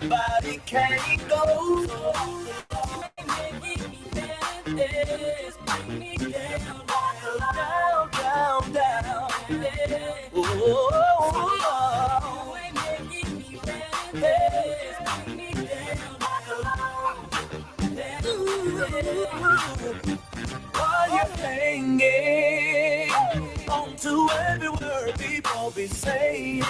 Body can't go. Bring me down, down, down, down. Oh, oh, ain't making me bad. Bring me down. While you're hanging on to every word people be saying,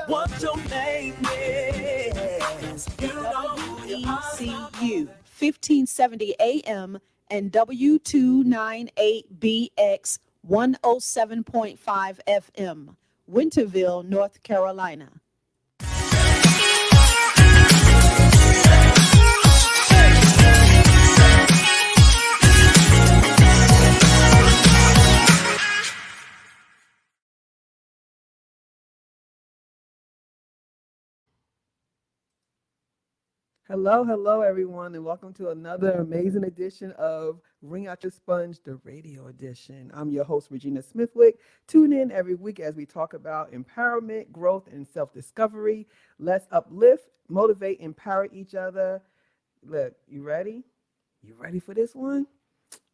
what your name is, you know who you are. WECU 1570 AM and W298BX 107.5 FM, Winterville, North Carolina. Hello, hello, everyone, and welcome to another amazing edition of Ring Out Your Sponge, the radio edition. I'm your host, Regina Smithwick. Tune in every week as we talk about empowerment, growth, and self-discovery. Let's uplift, motivate, empower each other. Look, you ready? You ready for this one?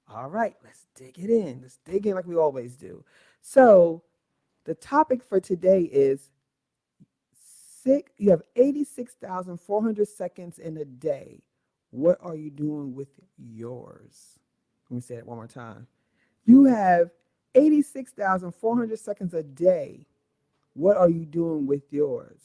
All right, let's dig it in. Let's dig in like we always do. So, the topic for today is you have 86,400 seconds in a day. What are you doing with yours? Let me say it one more time. You have 86,400 seconds a day. What are you doing with yours?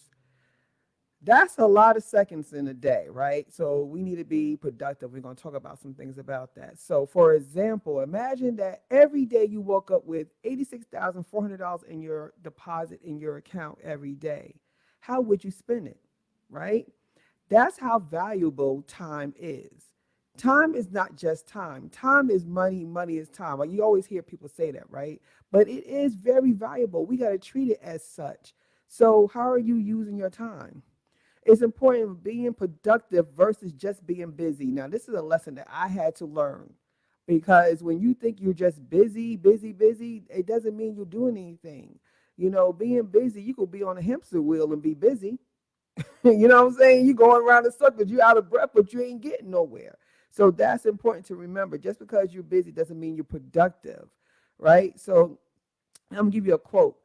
That's a lot of seconds in a day, right? So we need to be productive. We're going to talk about some things about that. So, for example, imagine that every day you woke up with $86,400 in your deposit in your account every day. How would you spend it, right? That's how valuable time is. Time is not just time. Time is money. Money is time. Like you always hear people say that, right? But it is very valuable. We got to treat it as such. So how are you using your time? It's important being productive versus just being busy. Now, this is a lesson that I had to learn because when you think you're just busy, it doesn't mean you're doing anything. You know, being busy, you could be on a hamster wheel and be busy. You know what I'm saying? You going around in circles, you out of breath, but you ain't getting nowhere. So that's important to remember. Just because you're busy doesn't mean you're productive, right? So I'm gonna give you a quote.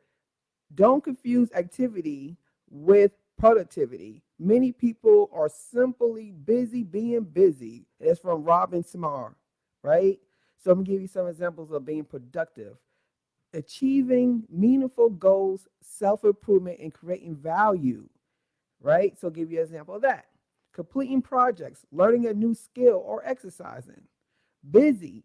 Don't confuse activity with productivity. Many people are simply busy being busy. That's from Robin Samar, right? So I'm gonna give you some examples of being productive. Achieving meaningful goals, self-improvement, and creating value, right? So I'll give you an example of that. Completing projects, learning a new skill, or exercising. Busy,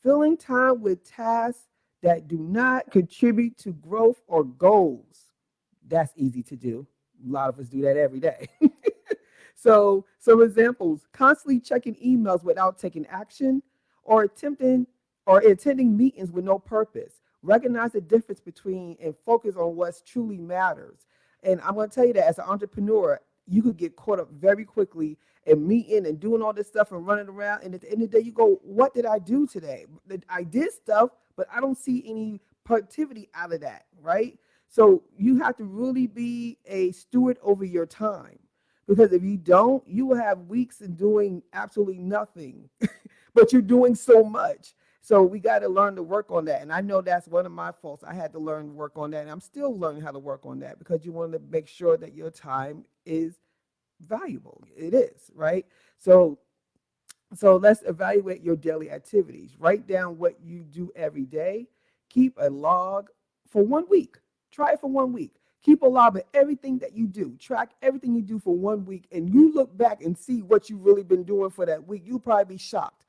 filling time with tasks that do not contribute to growth or goals. That's easy to do. A lot of us do that every day. So some examples, constantly checking emails without taking action or attending meetings with no purpose. Recognize the difference between and focus on what truly matters. And I'm going to tell you that as an entrepreneur, you could get caught up very quickly in meeting and doing all this stuff and running around. And at the end of the day, you go, what did I do today? I did stuff, but I don't see any productivity out of that, right? So you have to really be a steward over your time. Because if you don't, you will have weeks in doing absolutely nothing, but you're doing so much. So we got to learn to work on that. And I know that's one of my faults. I had to learn to work on that. And I'm still learning how to work on that because you want to make sure that your time is valuable. It is, right? So let's evaluate your daily activities. Write down what you do every day. Keep a log for 1 week. Try it for 1 week. Keep a log of everything that you do. Track everything you do for 1 week. And you look back and see what you've really been doing for that week. You'll probably be shocked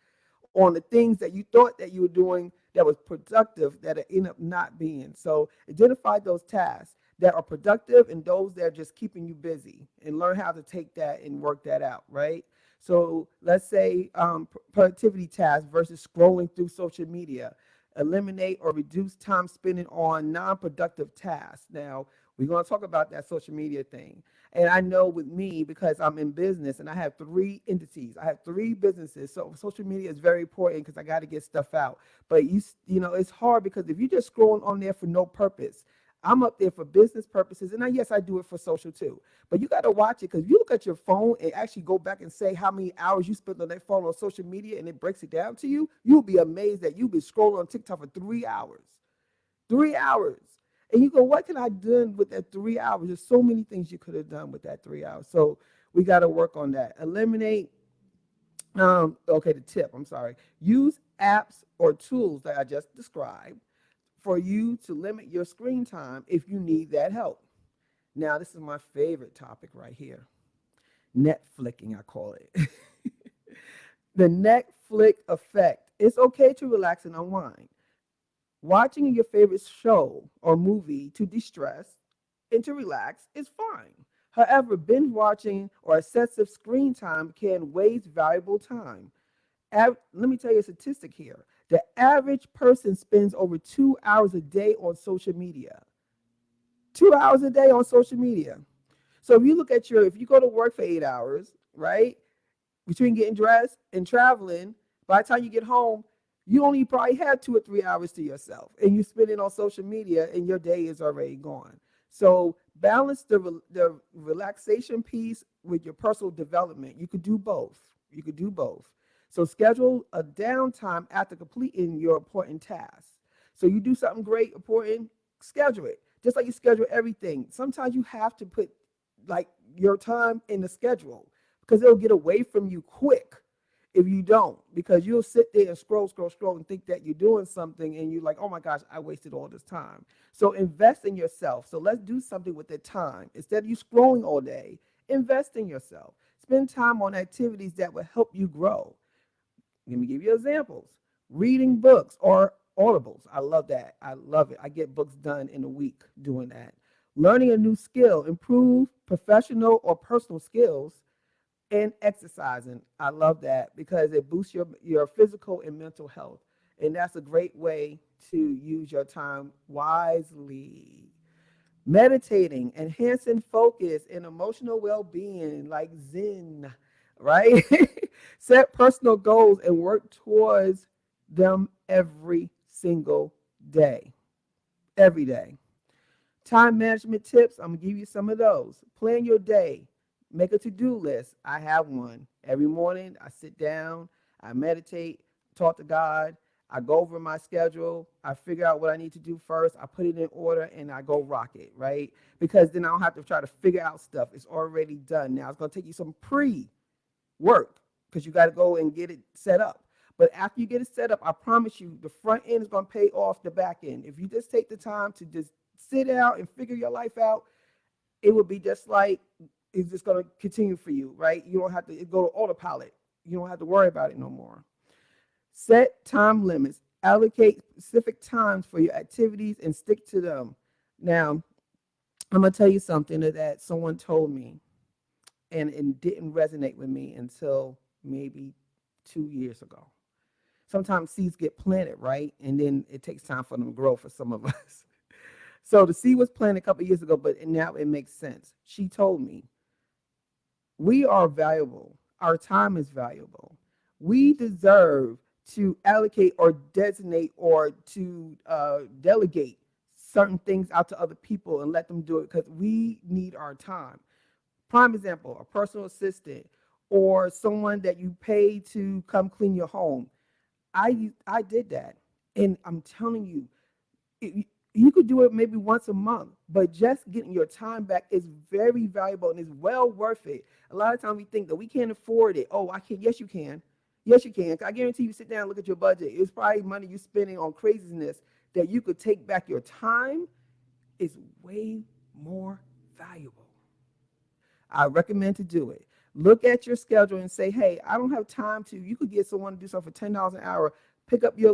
on the things that you thought that you were doing that was productive that it end up not being. So identify those tasks that are productive and those that are just keeping you busy and learn how to take that and work that out, right? So let's say productivity tasks versus scrolling through social media. Eliminate or reduce time spending on non-productive tasks. Now, we're going to talk about that social media thing. And I know with me, because I'm in business and I have 3 entities, I have 3 businesses. So social media is very important because I got to get stuff out. But you know, it's hard because if you're just scrolling on there for no purpose, I'm up there for business purposes, and yes, I do it for social too. But you got to watch it because you look at your phone and actually go back and say how many hours you spent on that phone on social media, and it breaks it down to you. You'll be amazed that you've been scrolling on TikTok for 3 hours. 3 hours. And you go, what can I do with that 3 hours? There's so many things you could have done with that 3 hours. So we got to work on that. Eliminate, okay, the tip, I'm sorry. Use apps or tools that I just described for you to limit your screen time if you need that help. Now, this is my favorite topic right here. Netflixing, I call it. The Netflix effect. It's okay to relax and unwind. Watching your favorite show or movie to de-stress and to relax is fine. However, binge watching or excessive screen time can waste valuable time. Let me tell you a statistic here. The average person spends over 2 hours a day on social media. 2 hours a day on social media. So if you look at if you go to work for 8 hours, right, between getting dressed and traveling, by the time you get home, you only probably have 2 or 3 hours to yourself, and you spend it on social media, and your day is already gone. So balance the relaxation piece with your personal development. You could do both. You could do both. So schedule a downtime after completing your important tasks. So you do something great, important, schedule it. Just like you schedule everything. Sometimes you have to put like your time in the schedule because it'll get away from you quick if you don't, because you'll sit there and scroll and think that you're doing something and you're like, oh my gosh, I wasted all this time. So invest in yourself. So let's do something with the time. Instead of you scrolling all day, invest in yourself. Spend time on activities that will help you grow. Let me give you examples. Reading books or audibles. I love that. I love it. I get books done in a week doing that. Learning a new skill, improve professional or personal skills, and exercising. I love that because it boosts your physical and mental health. And that's a great way to use your time wisely. Meditating, enhancing focus and emotional well-being like Zen, right? Set personal goals and work towards them every single day. Every day. Time management tips, I'm going to give you some of those. Plan your day. Make a to-do list. I have one. Every morning, I sit down, I meditate, talk to God. I go over my schedule. I figure out what I need to do first. I put it in order, and I go rock it, right? Because then I don't have to try to figure out stuff. It's already done. Now, it's going to take you some pre-work because you got to go and get it set up. But after you get it set up, I promise you, the front end is going to pay off the back end. If you just take the time to just sit out and figure your life out, it would be just like it's just going to continue for you, right? You don't have to go to autopilot. You don't have to worry about it no more. Set time limits. Allocate specific times for your activities and stick to them. Now, I'm going to tell you something that someone told me, and it didn't resonate with me until maybe 2 years ago. Sometimes seeds get planted, right? And then it takes time for them to grow for some of us. So the seed was planted a couple of years ago, but now it makes sense. She told me, we are valuable. Our time is valuable. We deserve to allocate or designate or to delegate certain things out to other people and let them do it because we need our time. Prime example, a personal assistant or someone that you pay to come clean your home. I did that. And I'm telling you, you could do it maybe once a month, but just getting your time back is very valuable and is well worth it. A lot of times we think that we can't afford it. Oh, I can. Yes, you can. Yes, you can. I guarantee you sit down and look at your budget. It's probably money you're spending on craziness that you could take back. Your time is way more valuable. I recommend to do it. Look at your schedule and say, hey, I don't have time to. You could get someone to do something for $10 an hour. Pick up your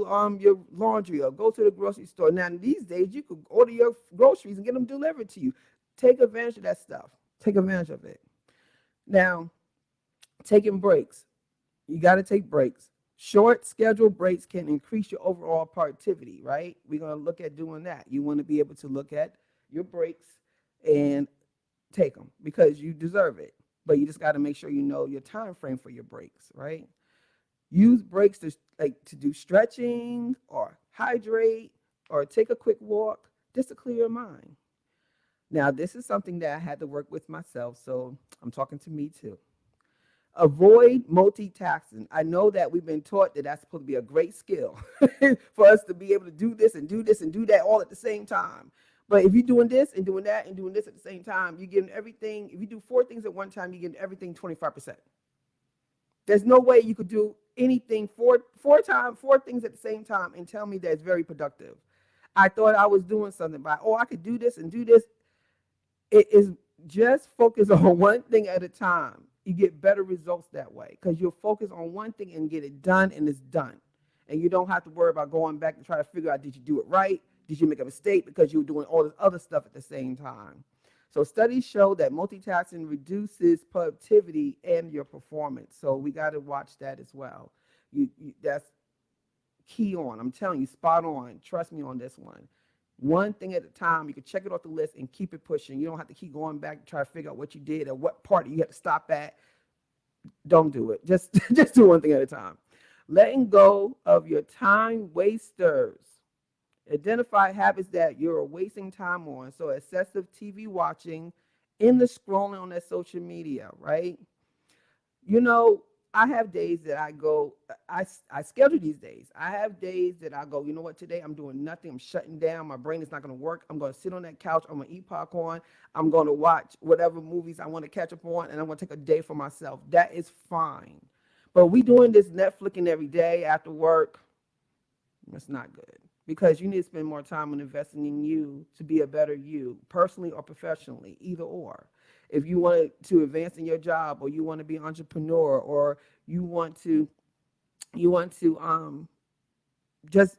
laundry or go to the grocery store. Now, these days, you could order your groceries and get them delivered to you. Take advantage of that stuff. Take advantage of it. Now, taking breaks. You got to take breaks. Short scheduled breaks can increase your overall productivity, right? We're going to look at doing that. You want to be able to look at your breaks and take them because you deserve it. But you just got to make sure you know your time frame for your breaks, right? Use breaks to do stretching or hydrate or take a quick walk just to clear your mind. Now, this is something that I had to work with myself, so I'm talking to me too. Avoid multitasking. I know that we've been taught that that's supposed to be a great skill for us to be able to do this and do this and do that all at the same time. But if you're doing this and doing that and doing this at the same time, you're getting everything. If you do four things at one time, you're getting everything 25%. There's no way you could do anything four things at the same time and tell me that it's very productive. I thought I was doing something by, I could do this and do this. It is just focus on one thing at a time. You get better results that way because you'll focus on one thing and get it done, and it's done. And you don't have to worry about going back and try to figure out, did you do it right? Did you make a mistake because you were doing all this other stuff at the same time? So studies show that multitasking reduces productivity and your performance. So we got to watch that as well. That's key on. I'm telling you, spot on. Trust me on this one. One thing at a time. You can check it off the list and keep it pushing. You don't have to keep going back to try to figure out what you did or what part you had to stop at. Don't do it. Just do one thing at a time. Letting go of your time wasters. Identify habits that you're wasting time on. So excessive TV watching, in the scrolling on that social media, right? You know, I have days that I go, I schedule these days. I have days that I go, you know what, today I'm doing nothing. I'm shutting down. My brain is not going to work. I'm going to sit on that couch. I'm going to eat popcorn. I'm going to watch whatever movies I want to catch up on, and I'm going to take a day for myself. That is fine. But we doing this Netflixing every day after work. That's not good because you need to spend more time on investing in you to be a better you, personally or professionally, either or. If you want to advance in your job, or you want to be an entrepreneur, or you want to just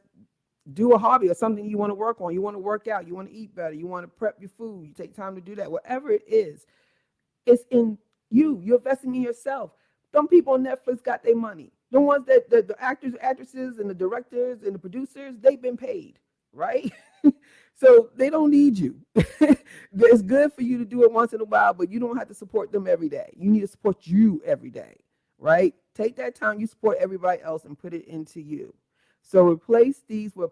do a hobby or something you want to work on, you want to work out, you want to eat better, you want to prep your food, you take time to do that, whatever it is, it's in you. You're investing in yourself. Some people on Netflix got their money. The ones that the actors, actresses, and the directors and the producers, they've been paid, right? So they don't need you. It's good for you to do it once in a while, but you don't have to support them every day. You need to support you every day, right? Take that time you support everybody else and put it into you. So replace these with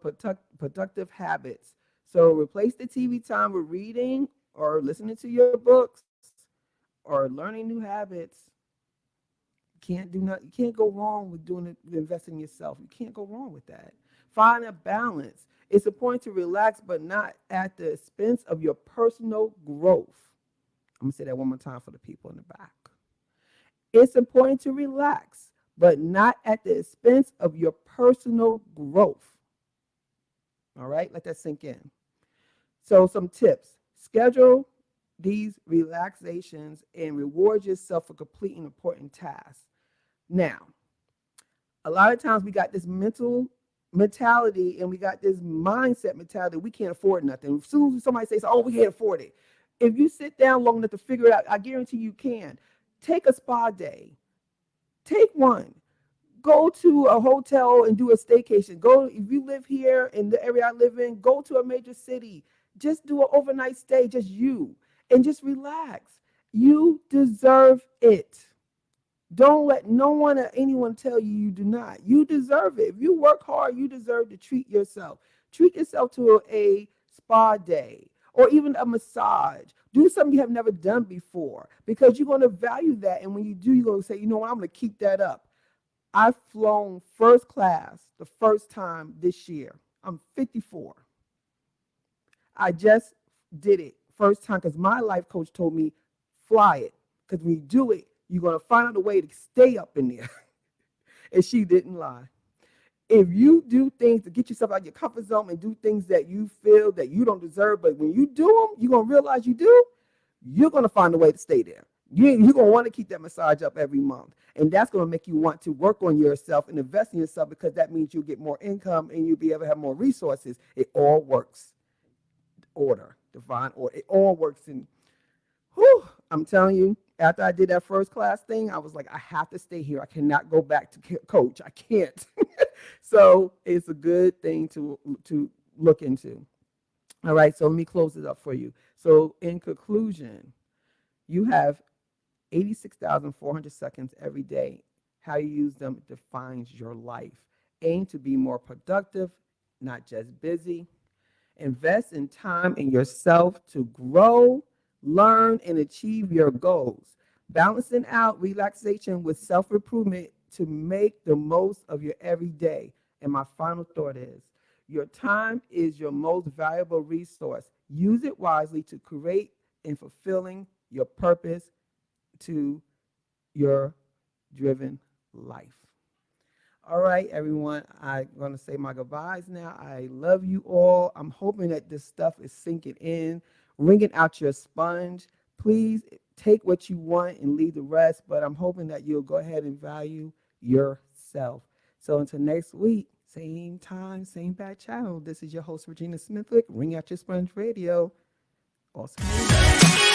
productive habits. So replace the TV time with reading or listening to your books or learning new habits. You can't go wrong with doing it, investing in yourself. You can't go wrong with that. Find a balance. It's important to relax, but not at the expense of your personal growth. I'm going to say that one more time for the people in the back. It's important to relax, but not at the expense of your personal growth. All right, let that sink in. So some tips. Schedule these relaxations and reward yourself for completing important tasks. Now, a lot of times we got this mentality and we got this mindset mentality. We can't afford nothing. As soon as somebody says, we can't afford it. If you sit down long enough to figure it out, I guarantee you can. Take a spa day. Take one. Go to a hotel and do a staycation. If you live here in the area I live in, go to a major city. Just do an overnight stay, just you, and just relax. You deserve it. Don't let no one or anyone tell you you do not. You deserve it. If you work hard, you deserve to treat yourself. Treat yourself to a spa day or even a massage. Do something you have never done before because you're going to value that. And when you do, you're going to say, you know what, I'm going to keep that up. I've flown first class the first time this year. I'm 54. I just did it first time because my life coach told me, fly it. Because when you do it, you're going to find out a way to stay up in there. And she didn't lie. If you do things to get yourself out of your comfort zone and do things that you feel that you don't deserve, but when you do them, you're going to realize you do, you're going to find a way to stay there. You're going to want to keep that massage up every month. And that's going to make you want to work on yourself and invest in yourself because that means you'll get more income and you'll be able to have more resources. It all works. Order, divine order. It all works in, I'm telling you, after I did that first class thing, I was like, I have to stay here. I cannot go back to coach. I can't. So it's a good thing to look into. All right, so let me close it up for you. So in conclusion, you have 86,400 seconds every day. How you use them defines your life. Aim to be more productive, not just busy. Invest in time in yourself to grow, learn, and achieve your goals. Balancing out relaxation with self improvement to make the most of your everyday. And my final thought is your time is your most valuable resource. Use it wisely to create and fulfilling your purpose to your driven life. All right, everyone. I'm going to say my goodbyes now. I love you all. I'm hoping that this stuff is sinking in, wringing out your sponge. Please take what you want and leave the rest, but I'm hoping that you'll go ahead and value yourself. So until next week, same time, same bad channel. This is your host, Regina Smithwick, Ring Out Your Sponge Radio. Awesome.